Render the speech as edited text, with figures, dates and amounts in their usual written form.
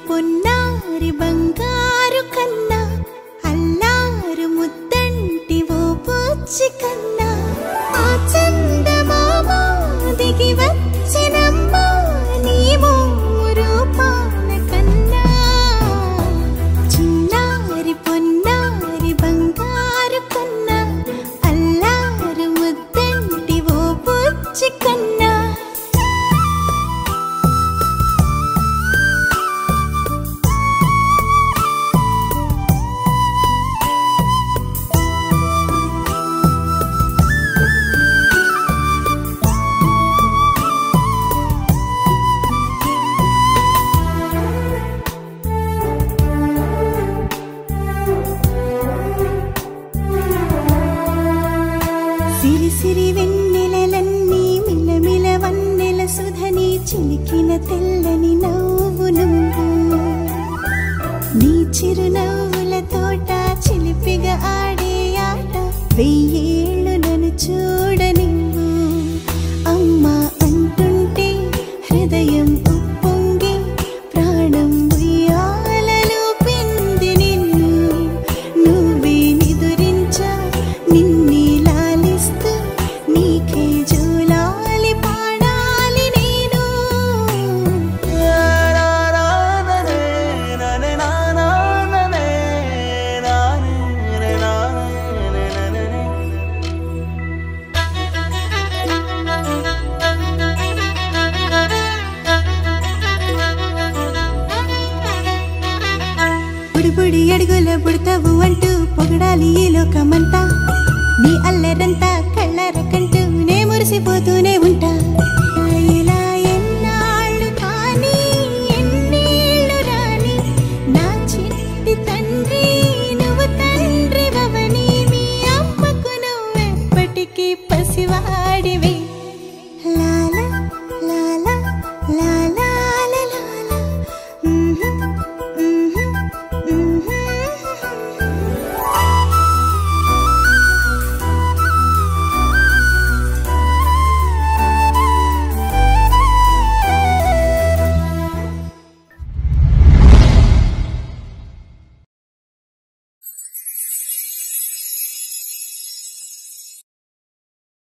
పొన్నారి బంగారు కన్నా అల్లారు ముద్దంటి ఓ పూచి కన్నా ఆ చందమామ దిగి వచ్చినమ్మా నీ రూపాల కన్నా చిన్నారి పొన్నారి బంగారు కన్నా అల్లారు ముద్దంటి ఓ పూచి కన్నా సిరి సిరి వెన్నెలలన్నీ మిలమిల వన్నెల సుధని చిలికిన తెల్లని నవ్వు నువ్వు నీ చిరునవ్వుల తోట చిలిపిగా ఆడే ఆట వెయ్యేళ్ళు నన్ను చూడనివ్వు అమ్మా అంటుంటే హృదయం ఉప్పొంగి ప్రాణం ఉయ్యాలలో పింది నిన్ను నువ్వే నిదురించా నిన్నే నీకే జూలాలి పాడాలి నేను బుడి బుడి అడుగుల బుడతావు అంటూ పొగడాలి ఈ లోకమంతా నీ అల్లరంతా కళ్ళారకంటూ నే మురిసిపోతూనే ఉంటా